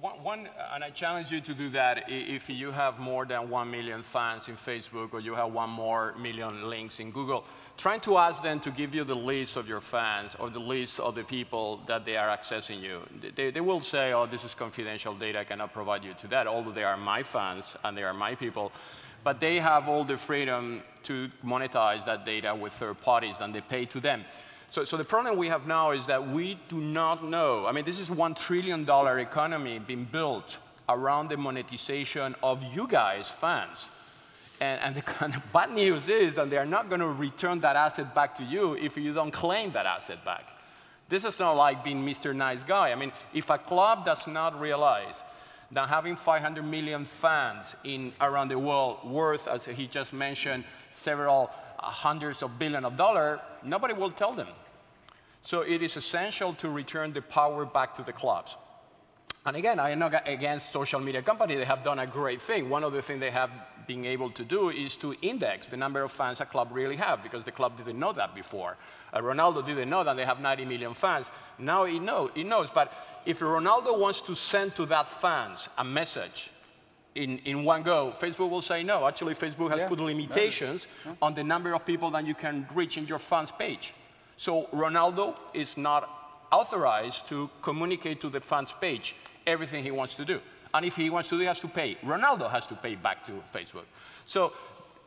And I challenge you to do that if you have more than 1 million fans in Facebook or you have 1 million links in Google. Trying to ask them to give you the list of your fans or the list of the people that they are accessing you. They will say, oh, this is confidential data, I cannot provide you to that, although they are my fans and they are my people. But they have all the freedom to monetize that data with third parties and they pay to them. So the problem we have now is that we do not know. I mean, this is $1 trillion economy being built around the monetization of you guys, fans. And the kind of bad news is that they are not going to return that asset back to you if you don't claim that asset back. This is not like being Mr. Nice Guy. I mean, if a club does not realize that having 500 million fans around the world worth, as he just mentioned, several hundreds of billions of dollars, nobody will tell them. So it is essential to return the power back to the clubs. And again, I am not against social media companies. They have done a great thing. One of the things they have been able to do is to index the number of fans a club really have, because the club didn't know that before. Ronaldo didn't know that they have 90 million fans. Now he knows. But if Ronaldo wants to send to that fans a message in one go, Facebook will say no. Actually, Facebook has put limitations on the number of people that you can reach in your fans page. So Ronaldo is not authorized to communicate to the fans page everything he wants to do. And if he wants to do, he has to pay. Ronaldo has to pay back to Facebook. So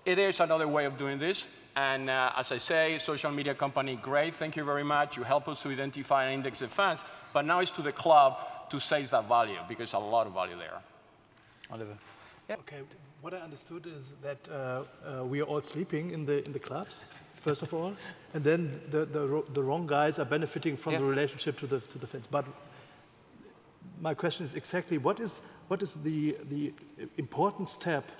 there's another way of doing this. And as I say, social media company, great, thank you very much. You help us to identify and index the fans. But now it's to the club to seize that value, because there's a lot of value there. Oliver. Yeah. Okay, what I understood is that we are all sleeping in the clubs, first of all, and then the wrong guys are benefiting from the relationship to the fans. But my question is exactly what is the important step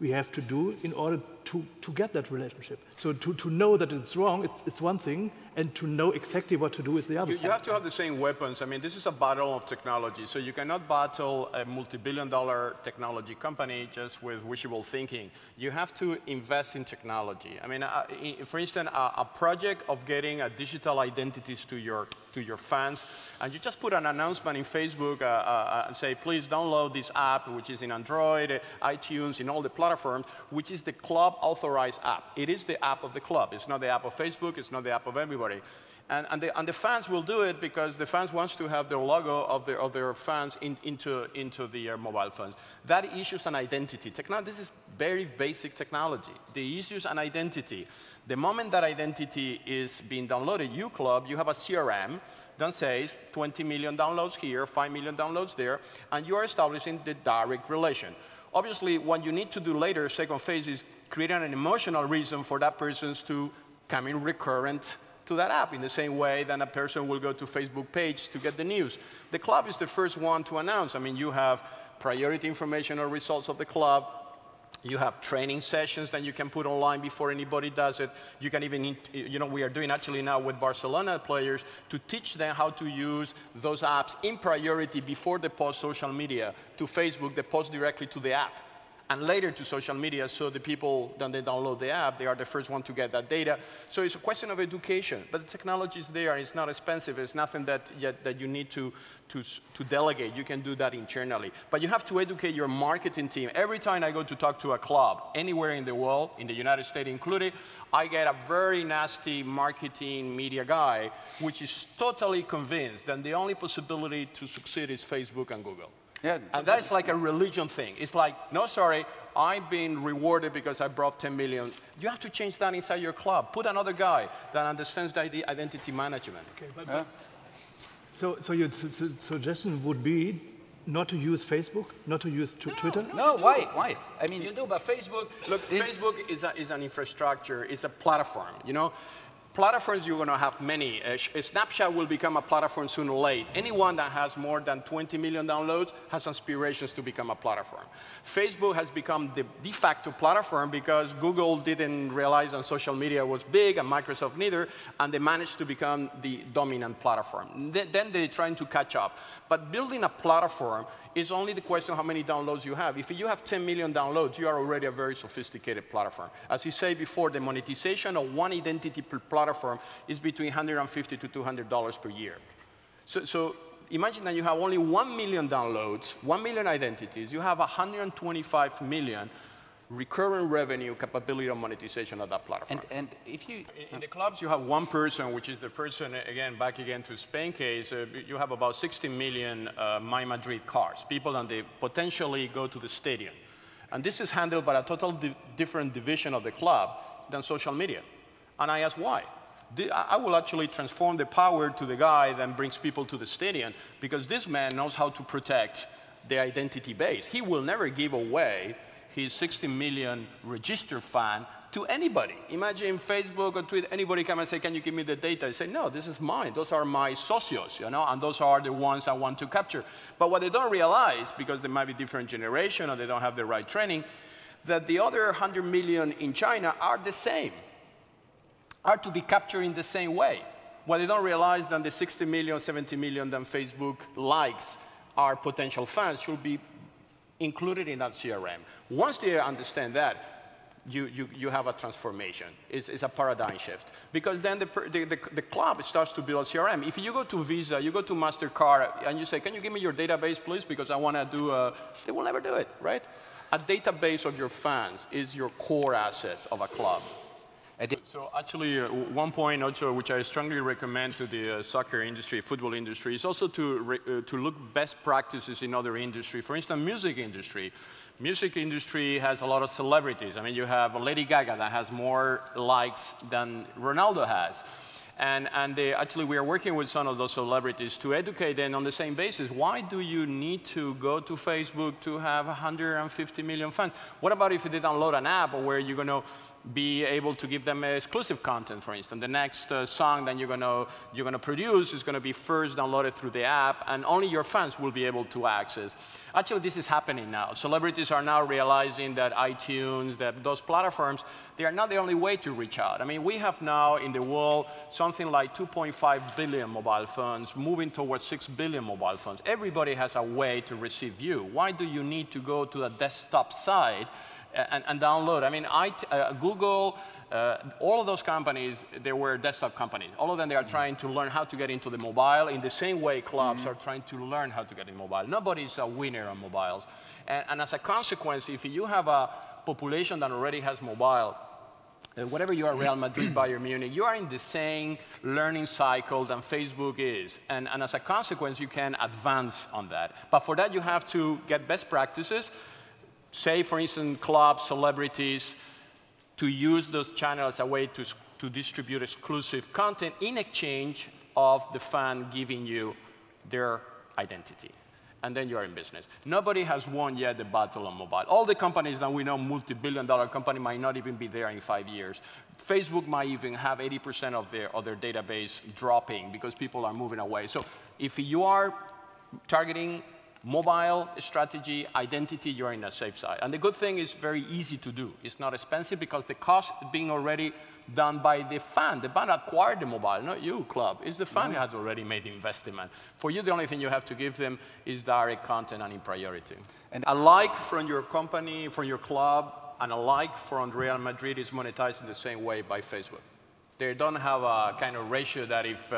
we have to do in order to get that relationship? So to know that it's wrong, it's one thing, and to know exactly what to do is the other thing. You have to have the same weapons. I mean, this is a battle of technology. So you cannot battle a multi-billion-dollar technology company just with wishful thinking. You have to invest in technology. I mean, for instance, a project of getting digital identities to your fans, and you just put an announcement in Facebook and say, please download this app, which is in Android, iTunes, in all the platforms, which is the club authorized app. It is the app of the club. It's not the app of Facebook. It's not the app of everybody. And the fans will do it because the fans want to have their logo of their fans into their mobile phones. That issues an identity. This is very basic technology. The issues an identity. The moment that identity is being downloaded, you club, you have a CRM that says 20 million downloads here, 5 million downloads there, and you are establishing the direct relation. Obviously, what you need to do later, second phase, is creating an emotional reason for that person to come in recurrent to that app in the same way that a person will go to Facebook page to get the news. The club is the first one to announce. I mean, you have priority information or results of the club. You have training sessions that you can put online before anybody does it. You can even, we are doing actually now with Barcelona players to teach them how to use those apps in priority before they post social media to Facebook. They post directly to the app. And later to social media, so the people, then they download the app, they are the first one to get that data. So it's a question of education. But the technology is there, it's not expensive, it's nothing that you need to delegate. You can do that internally. But you have to educate your marketing team. Every time I go to talk to a club, anywhere in the world, in the United States included, I get a very nasty marketing media guy, which is totally convinced that the only possibility to succeed is Facebook and Google. Yeah, and that's like a religion thing. It's like, no, sorry, I've been rewarded because I brought 10 million. You have to change that inside your club. Put another guy that understands the identity management. Okay, so your suggestion would be not to use Facebook, not to use Twitter? No, why? I mean, you do, but Facebook, look, Facebook is an infrastructure, it's a platform, Platforms, you're going to have many. Snapchat will become a platform sooner or later. Anyone that has more than 20 million downloads has aspirations to become a platform. Facebook has become the de facto platform because Google didn't realize that social media was big and Microsoft neither, and they managed to become the dominant platform. Then they're trying to catch up. But building a platform is only the question of how many downloads you have. If you have 10 million downloads, you are already a very sophisticated platform. As you say before, the monetization of one identity per platform is between $150 to $200 per year. So imagine that you have only 1 million downloads, 1 million identities. You have 125 million recurrent revenue capability of monetization of that platform. And if you... In the clubs, you have one person, which is the person, again, back again to Spain case, you have about 60 million My Madrid cards, people, and they potentially go to the stadium. And this is handled by a totally different division of the club than social media. And I asked why. I will actually transform the power to the guy that brings people to the stadium, because this man knows how to protect the identity base. He will never give away his 60 million registered fan to anybody. Imagine Facebook or Twitter, anybody come and say, can you give me the data? I say, no, this is mine. Those are my socios, you know, and those are the ones I want to capture. But what they don't realize, because they might be different generation or they don't have the right training, that the other 100 million in China are the same, are to be captured in the same way. What they don't realize that the 60 million, 70 million that Facebook likes are potential fans should be included in that CRM. Once they understand that, you have a transformation. It's a paradigm shift. Because then the club starts to build a CRM. If you go to Visa, you go to MasterCard, and you say, can you give me your database, please, because I want to do they will never do it, right? A database of your fans is your core asset of a club. So actually, one point also, which I strongly recommend to the soccer industry, football industry, is also to look best practices in other industries. For instance, music industry. Music industry has a lot of celebrities. I mean, you have Lady Gaga that has more likes than Ronaldo has. And actually, we are working with some of those celebrities to educate them on the same basis. Why do you need to go to Facebook to have 150 million fans? What about if they download an app where you're going to be able to give them exclusive content, for instance? The next song that you're going to produce is going to be first downloaded through the app, and only your fans will be able to access. Actually, this is happening now. Celebrities are now realizing that iTunes, that those platforms, they are not the only way to reach out. I mean, we have now in the world something like 2.5 billion mobile phones, moving towards 6 billion mobile phones. Everybody has a way to receive you. Why do you need to go to a desktop site and download? I mean, Google, all of those companies, they were desktop companies. All of them, they are trying to learn how to get into the mobile in the same way clubs are trying to learn how to get in mobile. Nobody's a winner on mobiles. And as a consequence, if you have a population that already has mobile, whatever you are, Real Madrid, Bayern Munich, you are in the same learning cycle than Facebook is. And as a consequence, you can advance on that. But for that, you have to get best practices. Say, for instance, clubs, celebrities, to use those channels as a way to distribute exclusive content in exchange of the fan giving you their identity. And then you are in business. Nobody has won yet the battle on mobile. All the companies that we know, multi-billion-dollar company, might not even be there in 5 years. Facebook might even have 80% of their database dropping because people are moving away. So if you are targeting mobile strategy, identity, you're in a safe side. And the good thing is very easy to do. It's not expensive because the cost being already done by the fan. The fan acquired the mobile, not you, club. It's the fan who has already made the investment. For you, the only thing you have to give them is direct content and in priority. And a like from your company, from your club, and a like from Real Madrid is monetized in the same way by Facebook. They don't have a kind of ratio that if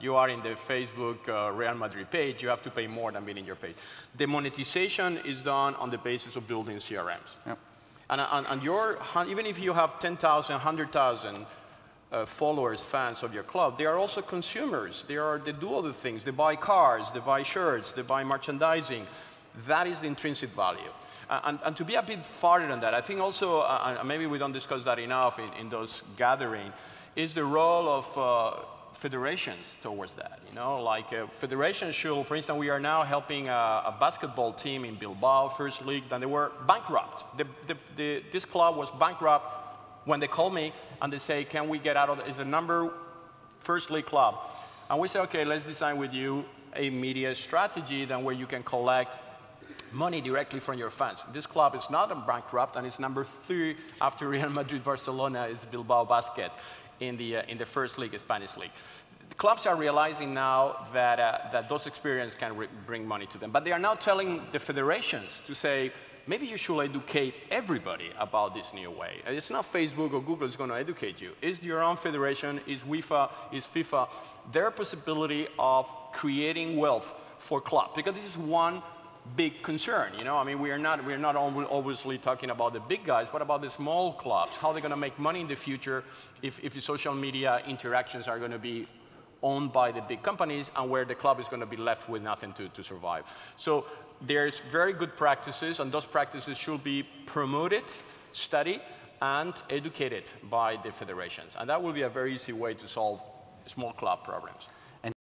you are in the Facebook Real Madrid page, you have to pay more than being in your page. The monetization is done on the basis of building CRMs. Yep. And even if you have 10,000, 100,000 followers, fans of your club, they are also consumers. They do other things. They buy cars, they buy shirts, they buy merchandising. That is the intrinsic value. And to be a bit farther than that, I think also, maybe we don't discuss that enough in those gatherings, is the role of federations towards that. You know, like federations should, for instance, we are now helping a basketball team in Bilbao, first league, and they were bankrupt. This club was bankrupt when they called me and they say, can we get out of it? It's a first league club. And we say, okay, let's design with you a media strategy then where you can collect money directly from your fans. This club is not bankrupt, and it's number 3 after Real Madrid, Barcelona is Bilbao Basket in the first league, Spanish league. The clubs are realizing now that those experiences can bring money to them. But they are now telling the federations to say, maybe you should educate everybody about this new way. And it's not Facebook or Google is going to educate you. It's your own federation, it's UEFA, it's FIFA, their possibility of creating wealth for club, because this is one big concern. You know, I mean, we're not obviously talking about the big guys, but about the small clubs, how they're going to make money in the future if the social media interactions are going to be owned by the big companies, and where the club is going to be left with nothing to survive. So there's very good practices, and those practices should be promoted, studied, and educated by the federations. And that will be a very easy way to solve small club problems.